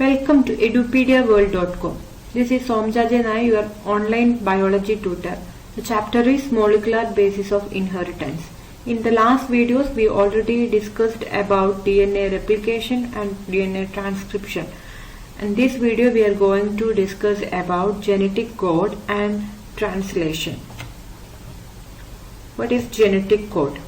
Welcome to edupediaworld.com. This is Somja Nair, your online biology tutor. The chapter is Molecular Basis of Inheritance. In the last videos, we already discussed about DNA replication and DNA transcription. In this video, we are going to discuss about genetic code and translation. What is genetic code?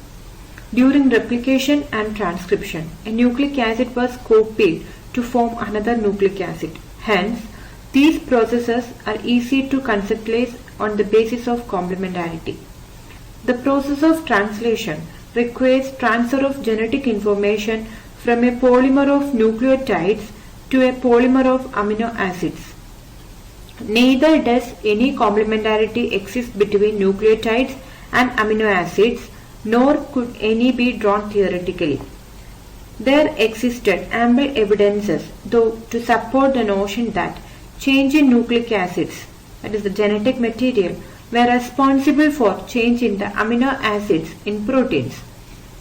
During replication and transcription, a nucleic acid was copied to form another nucleic acid. Hence, these processes are easy to conceptualize on the basis of complementarity. The process of translation requires transfer of genetic information from a polymer of nucleotides to a polymer of amino acids. Neither does any complementarity exist between nucleotides and amino acids, nor could any be drawn theoretically. There existed ample evidences, though, to support the notion that change in nucleic acids, that is the genetic material, were responsible for change in the amino acids in proteins.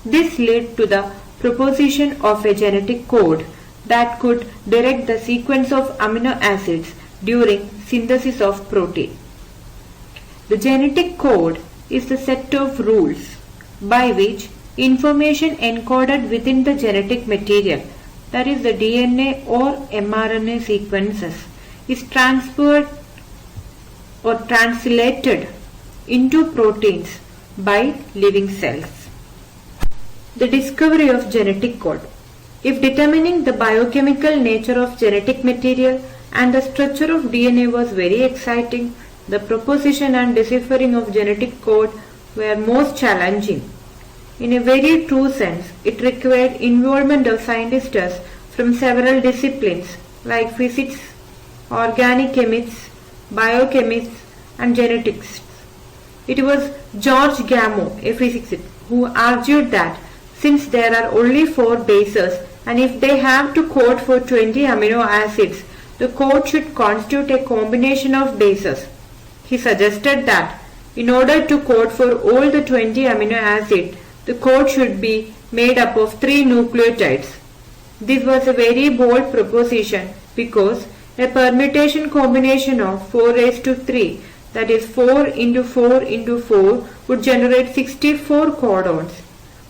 This led to the proposition of a genetic code that could direct the sequence of amino acids during synthesis of protein. The genetic code is the set of rules by which information encoded within the genetic material, that is the DNA or mRNA sequences, is transferred or translated into proteins by living cells. The discovery of genetic code. If determining the biochemical nature of genetic material and the structure of DNA was very exciting, the proposition and deciphering of genetic code were most challenging. In a very true sense, it required involvement of scientists from several disciplines like physics, organic chemists, biochemists, and genetics. It was George Gamow, a physicist, who argued that since there are only 4 bases and if they have to code for 20 amino acids, the code should constitute a combination of bases. He suggested that in order to code for all the 20 amino acids, the code should be made up of 3 nucleotides. This was a very bold proposition because a permutation combination of 4 raised to 3, that is 4 into 4 into 4, would generate 64 codons,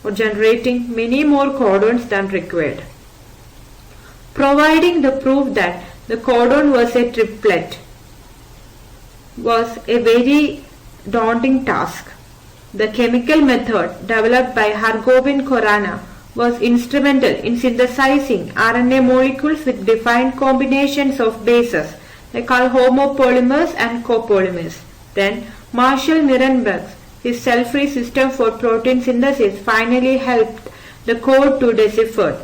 or generating many more codons than required. Providing the proof that the codon was a triplet was a very daunting task. The chemical method developed by Hargobind Khorana was instrumental in synthesizing RNA molecules with defined combinations of bases, they call homopolymers and copolymers. Then Marshall Nirenberg's his cell-free system for protein synthesis finally helped the code to decipher.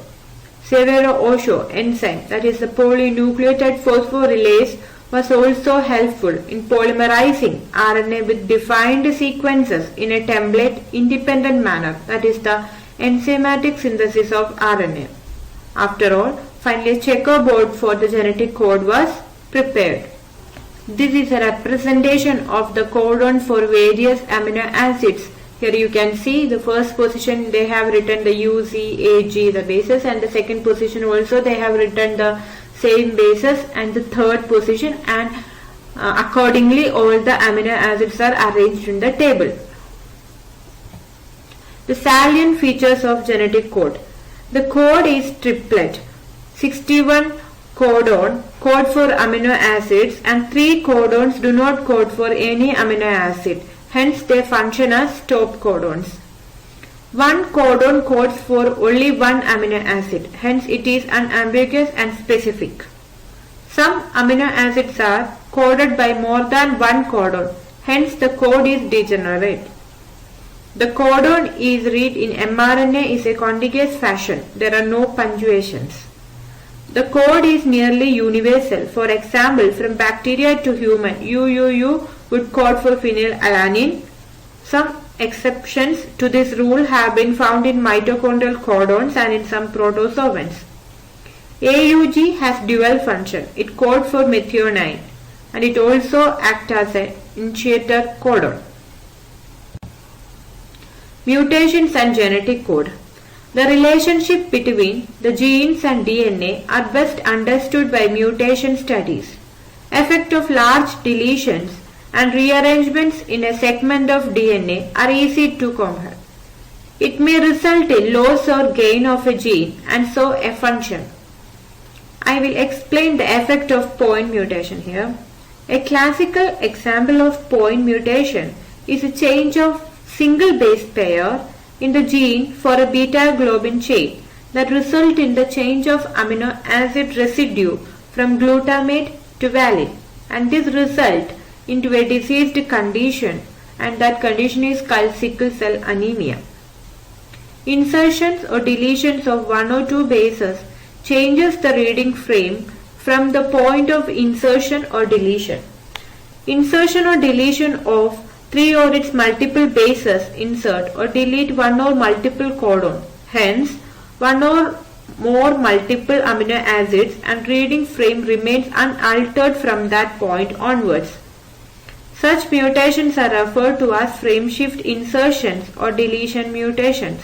Severo-Osho enzyme, that is the polynucleotide phosphorylase, was also helpful in polymerizing RNA with defined sequences in a template-independent manner, that is the enzymatic synthesis of RNA. After all, finally a checkerboard for the genetic code was prepared. This is a representation of the codon for various amino acids. Here you can see the first position they have written the U, Z, A, G, the bases, and the second position also they have written the same bases, and the third position, and accordingly all the amino acids are arranged in the table. The salient features of genetic code. The code is triplet. 61 codon code for amino acids and 3 codons do not code for any amino acid. Hence they function as stop codons. 1 codon codes for only one amino acid. Hence it is unambiguous and specific. Some amino acids are coded by more than one codon. Hence the code is degenerate. The codon is read in mRNA is a contiguous fashion. There are no punctuations. The code is nearly universal. For example, from bacteria to human, UUU would code for phenylalanine. Some exceptions to this rule have been found in mitochondrial codons and in some protozoans. AUG has dual function. It codes for methionine and it also acts as an initiator codon. Mutations and genetic code. The relationship between the genes and DNA are best understood by mutation studies. Effect of large deletions and rearrangements in a segment of DNA are easy to compare. It may result in loss or gain of a gene and so a function. I will explain the effect of point mutation here. A classical example of point mutation is a change of single base pair in the gene for a beta globin chain that result in the change of amino acid residue from glutamate to valine, and this result into a diseased condition, and that condition is called sickle cell anemia. Insertions or deletions of one or two bases changes the reading frame from the point of insertion or deletion. Insertion or deletion of three or its multiple bases insert or delete one or multiple codon, hence one or more multiple amino acids, and reading frame remains unaltered from that point onwards. Such mutations are referred to as frame shift insertions or deletion mutations.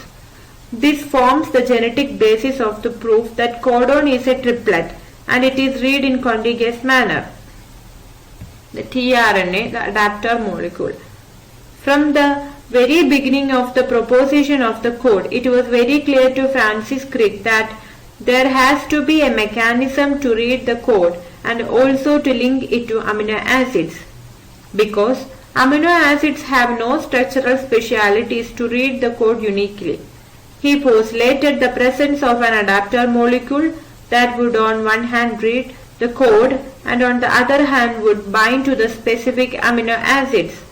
This forms the genetic basis of the proof that codon is a triplet and it is read in contiguous manner. The tRNA, the adapter molecule. From the very beginning of the proposition of the code, it was very clear to Francis Crick that there has to be a mechanism to read the code and also to link it to amino acids, because amino acids have no structural specialities to read the code uniquely. He postulated the presence of an adapter molecule that would on one hand read the code and on the other hand would bind to the specific amino acids.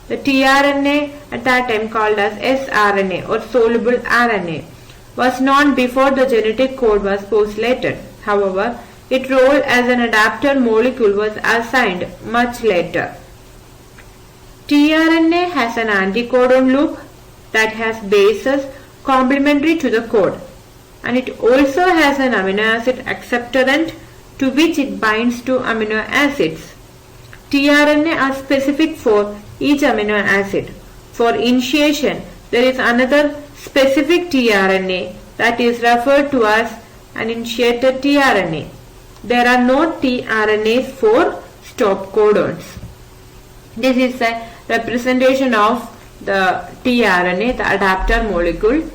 The tRNA, at that time called as sRNA or soluble RNA, was known before the genetic code was postulated. However, its role as an adapter molecule was assigned much later. tRNA has an anticodon loop that has bases complementary to the code, and it also has an amino acid acceptorant to which it binds to amino acids. tRNA are specific for each amino acid. For initiation, there is another specific tRNA that is referred to as an initiator tRNA. There are no tRNAs for stop codons. This is a representation of the tRNA, the adapter molecule.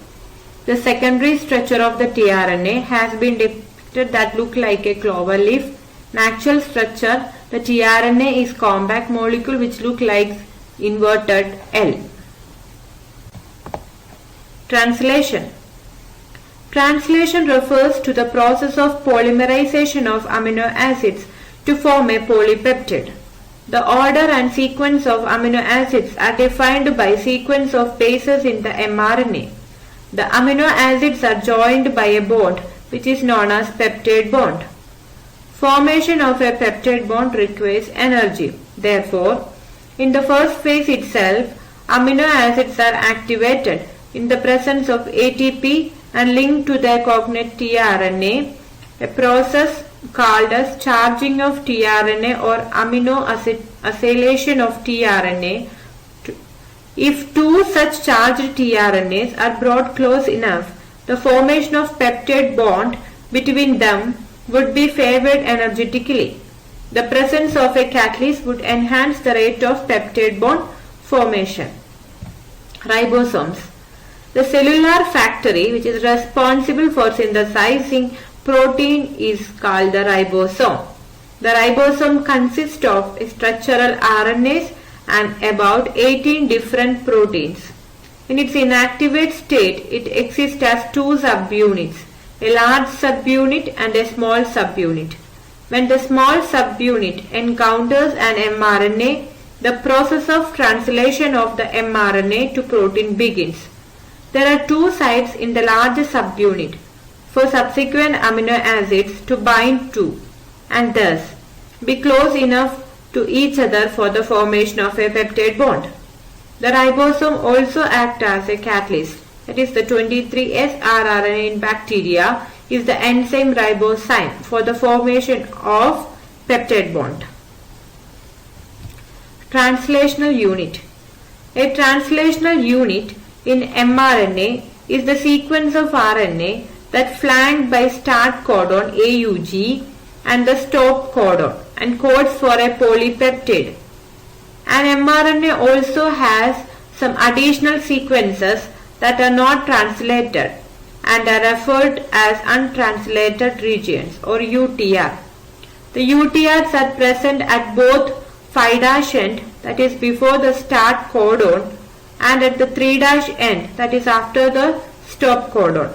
The secondary structure of the tRNA has been depicted that look like a clover leaf. In actual structure, the tRNA is compact molecule which look like inverted L. Translation. Translation refers to the process of polymerization of amino acids to form a polypeptide. The order and sequence of amino acids are defined by sequence of bases in the mRNA. The amino acids are joined by a bond which is known as peptide bond. Formation of a peptide bond requires energy. Therefore, in the first phase itself, amino acids are activated in the presence of ATP and linked to their cognate tRNA, a process called as charging of tRNA or amino acylation of tRNA. If two such charged tRNAs are brought close enough, the formation of peptide bond between them would be favored energetically. The presence of a catalyst would enhance the rate of peptide bond formation. Ribosomes. The cellular factory which is responsible for synthesizing protein is called the ribosome. The ribosome consists of structural RNAs and about 18 different proteins. In its inactivate state, it exists as two subunits, a large subunit and a small subunit. When the small subunit encounters an mRNA, the process of translation of the mRNA to protein begins. There are two sites in the large subunit for subsequent amino acids to bind to and thus be close enough to each other for the formation of a peptide bond. The ribosome also acts as a catalyst. That is, the 23S rRNA in bacteria is the enzyme ribozyme for the formation of peptide bond. Translational unit. A translational unit in mRNA is the sequence of RNA that flanked by start codon AUG and the stop codon and codes for a polypeptide. An mRNA also has some additional sequences that are not translated and are referred as untranslated regions or UTR. The UTRs are present at both 5' end, that is before the start codon, and at the 3' end, that is after the stop codon.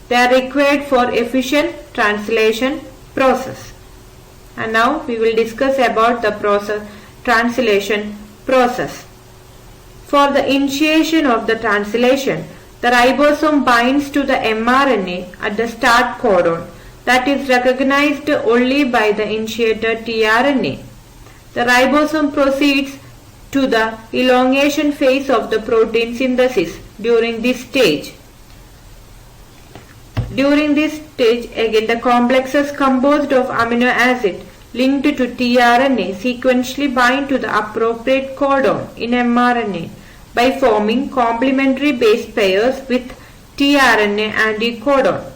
They are required for efficient translation process. And now we will discuss about the translation process. For the initiation of the translation, the ribosome binds to the mRNA at the start codon that is recognized only by the initiator tRNA. The ribosome proceeds to the elongation phase of the protein synthesis during this stage. During this stage, again the complexes composed of amino acid linked to tRNA sequentially bind to the appropriate codon in mRNA by forming complementary base pairs with tRNA anticodon.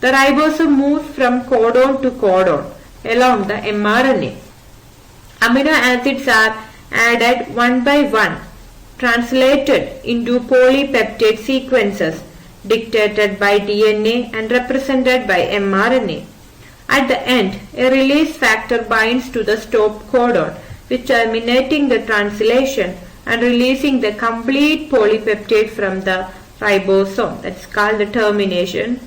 The ribosome moves from codon to codon along the mRNA. Amino acids are added one by one, translated into polypeptide sequences dictated by DNA and represented by mRNA. At the end, a release factor binds to the stop codon, which terminating the translation and releasing the complete polypeptide from the ribosome. That's called the termination.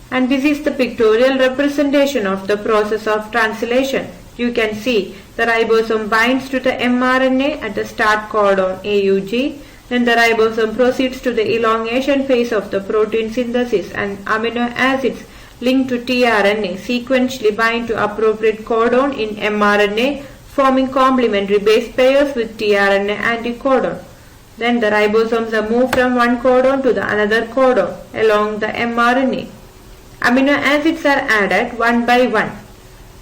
And this is the pictorial representation of the process of translation. You can see the ribosome binds to the mRNA at the start codon AUG. Then the ribosome proceeds to the elongation phase of the protein synthesis and amino acids linked to tRNA sequentially bind to appropriate codon in mRNA, forming complementary base pairs with tRNA anticodon. Then the ribosomes are moved from one codon to the another codon along the mRNA. Amino acids are added one by one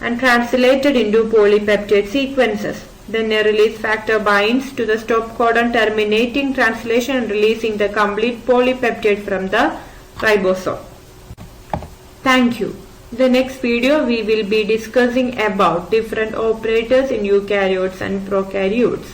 and translated into polypeptide sequences. Then a release factor binds to the stop codon, terminating translation and releasing the complete polypeptide from the ribosome. Thank you. In the next video we will be discussing about different operators in eukaryotes and prokaryotes.